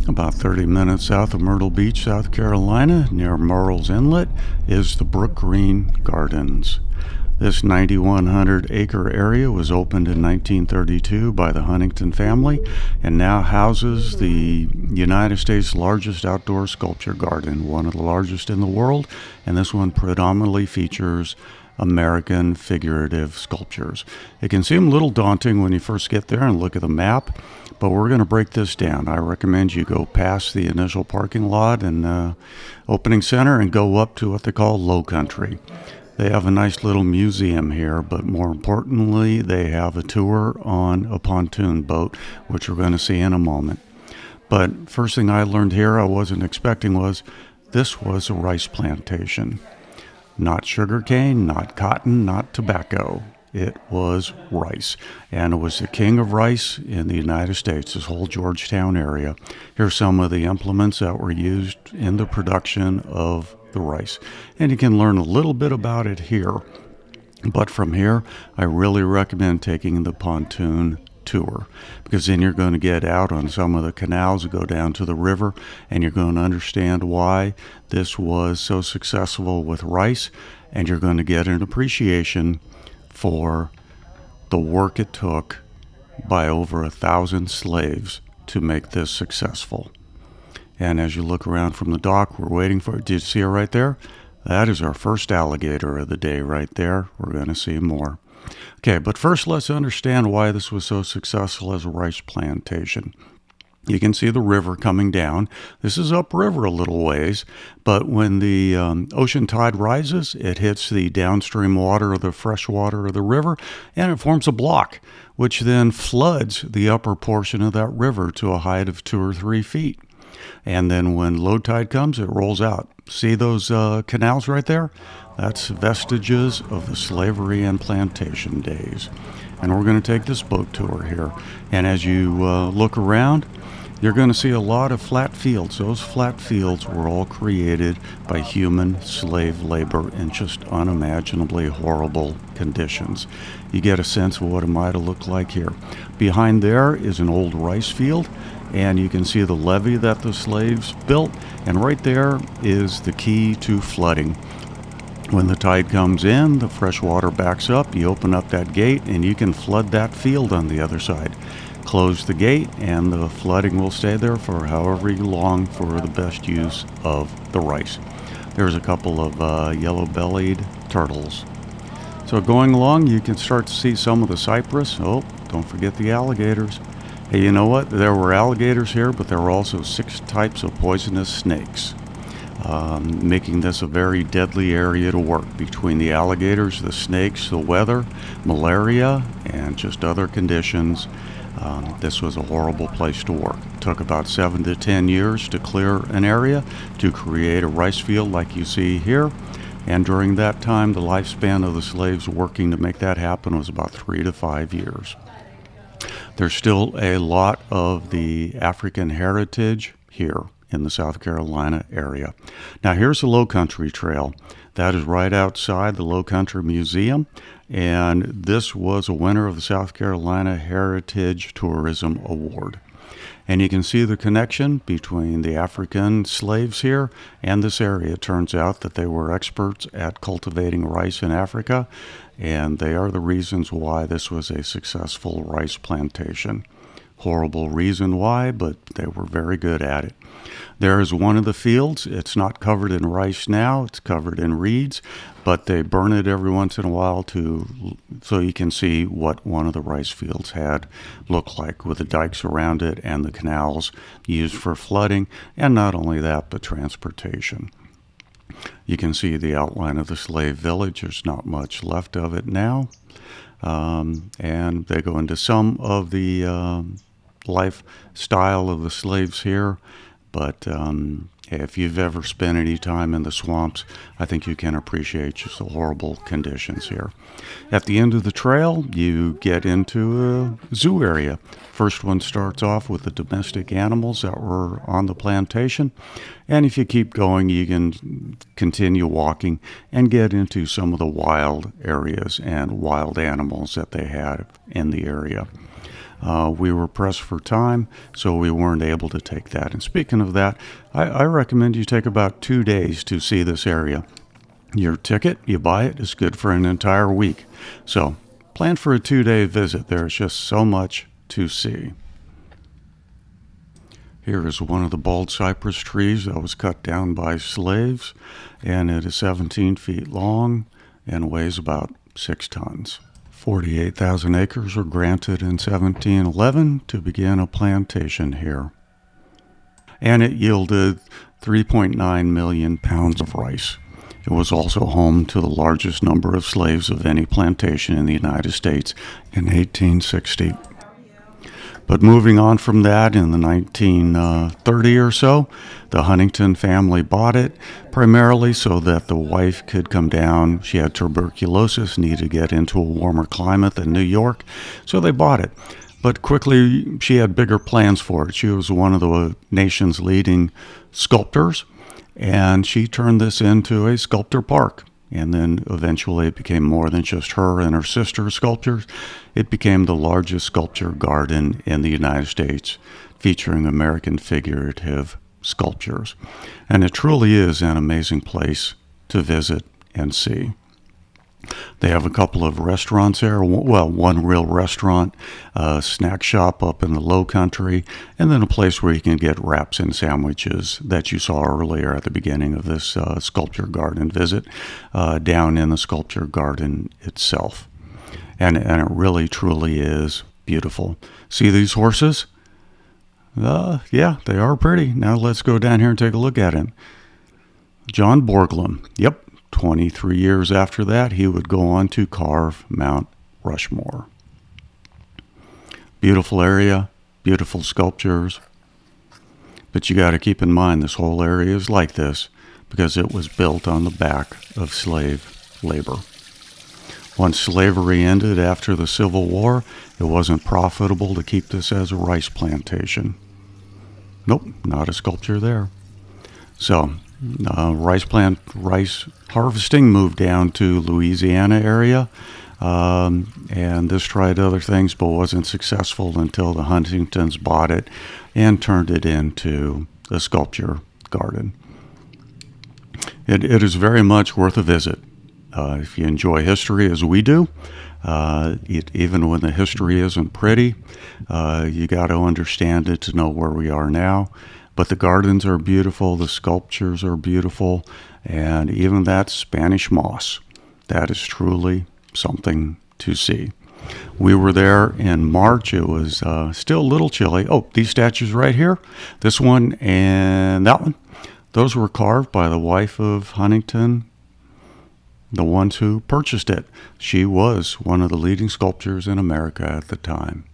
About 30 minutes south of Myrtle Beach, South Carolina, near Murrells Inlet, is the Brookgreen Gardens. This 9,100-acre area was opened in 1932 by the Huntington family and now houses the United States' largest outdoor sculpture garden, one of the largest in the world, and this one predominantly features American Figurative Sculptures. It can seem a little daunting when you first get there and look at the map, but we're going to break this down. I recommend you go past the initial parking lot and opening center and go up to what they call Low Country. They have a nice little museum here, but more importantly, they have a tour on a pontoon boat, which we're going to see in a moment. But first thing I learned here I wasn't expecting was this was a rice plantation. Not sugarcane, not cotton, not tobacco. It was rice, and it was the king of rice in the United States, this whole Georgetown area. Here's some of the implements that were used in the production of the rice, and you can learn a little bit about it here. But from here, I really recommend taking the pontoon tour, because then you're going to get out on some of the canals that go down to the river, and you're going to understand why this was so successful with rice, and you're going to get an appreciation for the work it took by over 1,000 slaves to make this successful. And as you look around from the dock, we're waiting for it. Did you see her right there? That is our first alligator of the day right there. We're going to see more. Okay, but first let's understand why this was so successful as a rice plantation. You can see the river coming down. This is upriver a little ways, but when the ocean tide rises, it hits the downstream water or the fresh water of the river, and it forms a block, which then floods the upper portion of that river to a height of 2 or 3 feet. And then when low tide comes, it rolls out. See those canals right there? That's vestiges of the slavery and plantation days. And we're going to take this boat tour here. And as you look around, you're going to see a lot of flat fields. Those flat fields were all created by human slave labor in just unimaginably horrible conditions. You get a sense of what it might have looked like here. Behind there is an old rice field, and you can see the levee that the slaves built, and right there is the key to flooding. When the tide comes in, the fresh water backs up, you open up that gate, and you can flood that field on the other side. Close the gate, and the flooding will stay there for however long for the best use of the rice. There's a couple of yellow-bellied turtles. So going along, you can start to see some of the cypress. Oh, don't forget the alligators. Hey, you know what? There were alligators here, but there were also 6 types of poisonous snakes, making this a very deadly area to work between the alligators, the snakes, the weather, malaria, and just other conditions. This was a horrible place to work. It took about 7 to 10 years to clear an area to create a rice field like you see here. And during that time, the lifespan of the slaves working to make that happen was about 3 to 5 years. There's still a lot of the African heritage here in the South Carolina area. Now here's the Low Country Trail. That is right outside the Low Country Museum, and this was a winner of the South Carolina Heritage Tourism Award. And you can see the connection between the African slaves here and this area. It turns out that they were experts at cultivating rice in Africa, and they are the reasons why this was a successful rice plantation. Horrible reason why, but they were very good at it. There is one of the fields. It's not covered in rice now. It's covered in reeds, but they burn it every once in a while so you can see what one of the rice fields had looked like, with the dikes around it and the canals used for flooding, and not only that, but transportation. You can see the outline of the slave village. There's not much left of it now. And they go into some of the lifestyle of the slaves here. But if you've ever spent any time in the swamps, I think you can appreciate just the horrible conditions here. At the end of the trail, you get into a zoo area. First one starts off with the domestic animals that were on the plantation. And if you keep going, you can continue walking and get into some of the wild areas and wild animals that they had in the area. We were pressed for time, so we weren't able to take that. And speaking of that, I recommend you take about 2 days to see this area. Your ticket, you buy it, is good for an entire week. So plan for a 2-day visit. There's just so much to see. Here is one of the bald cypress trees that was cut down by slaves, and it is 17 feet long and weighs about 6 tons. 48,000 acres were granted in 1711 to begin a plantation here. And it yielded 3.9 million pounds of rice. It was also home to the largest number of slaves of any plantation in the United States in 1860. But moving on from that, in the 1930 or so, the Huntington family bought it, primarily so that the wife could come down. She had tuberculosis, needed to get into a warmer climate than New York, so they bought it. But quickly, she had bigger plans for it. She was one of the nation's leading sculptors, and she turned this into a sculptor park. And then eventually it became more than just her and her sister's sculptures. It became the largest sculpture garden in the United States, featuring American Figurative Sculptures. And it truly is an amazing place to visit and see. They have a couple of restaurants there. Well, one real restaurant, a snack shop up in the low country, and then a place where you can get wraps and sandwiches that you saw earlier at the beginning of this sculpture garden visit, down in the sculpture garden itself. And it really, truly is beautiful. See these horses? Yeah, they are pretty. Now let's go down here and take a look at it. John Borglum. Yep. 23 years after that, he would go on to carve Mount Rushmore. Beautiful area, beautiful sculptures. But you got to keep in mind this whole area is like this because it was built on the back of slave labor. Once slavery ended after the Civil War, it wasn't profitable to keep this as a rice plantation. Nope, not a sculpture there. So, rice harvesting moved down to Louisiana area, and this tried other things but wasn't successful until the Huntingtons bought it and turned it into a sculpture garden. It is very much worth a visit. If you enjoy history as we do, even when the history isn't pretty, you got to understand it to know where we are now. But the gardens are beautiful, the sculptures are beautiful, and even that Spanish moss, that is truly something to see. We were there in March. It was still a little chilly. Oh, these statues right here, this one and that one, those were carved by the wife of Huntington, the ones who purchased it. She was one of the leading sculptors in America at the time.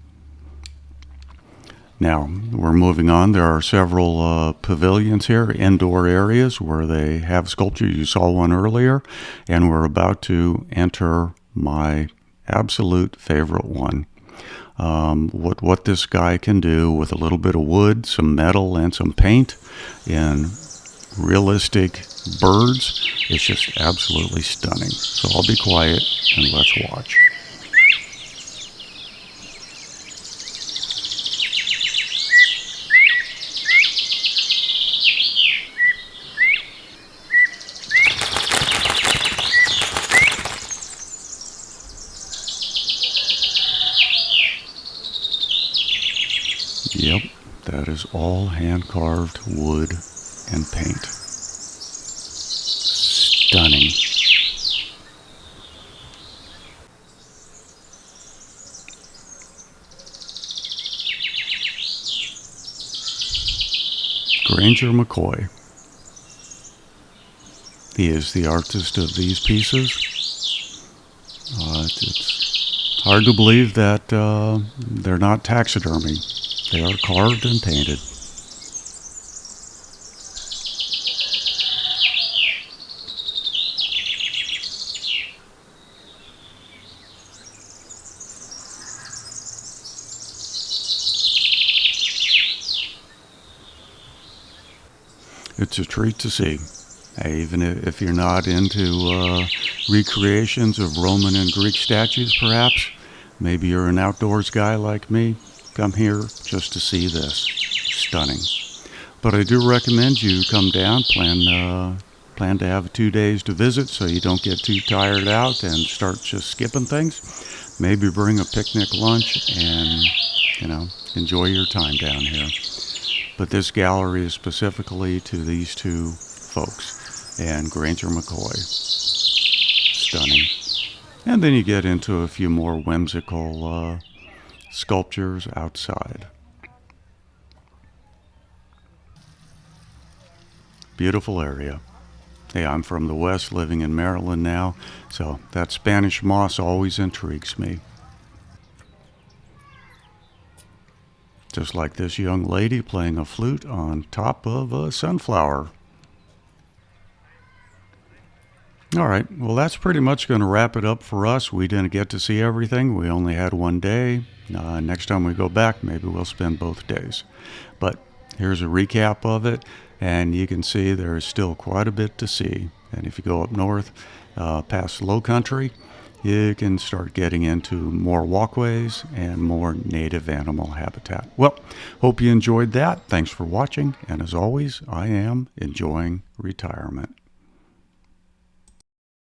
Now, we're moving on. There are several pavilions here, indoor areas where they have sculptures. You saw one earlier, and we're about to enter my absolute favorite one. What this guy can do with a little bit of wood, some metal, and some paint in realistic birds is just absolutely stunning. So I'll be quiet and let's watch. Yep, that is all hand-carved wood and paint. Stunning. Granger McCoy. He is the artist of these pieces. It's hard to believe that they're not taxidermy. They are carved and painted. It's a treat to see. Even if you're not into recreations of Roman and Greek statues, perhaps, maybe you're an outdoors guy like me, come here just to see this. Stunning. But I do recommend you come down, plan to have 2 days to visit so you don't get too tired out and start just skipping things. Maybe bring a picnic lunch and, enjoy your time down here. But this gallery is specifically to these two folks and Granger McCoy. Stunning. And then you get into a few more whimsical sculptures outside. Beautiful area. Hey, I'm from the West, living in Maryland now, so that Spanish moss always intrigues me. Just like this young lady playing a flute on top of a sunflower. All right, well, that's pretty much going to wrap it up for us. We didn't get to see everything. We only had one day. Next time we go back, maybe we'll spend both days. But here's a recap of it, and you can see there's still quite a bit to see. And if you go up north, past Low Country, you can start getting into more walkways and more native animal habitat. Well, hope you enjoyed that. Thanks for watching, and as always, I am enjoying retirement.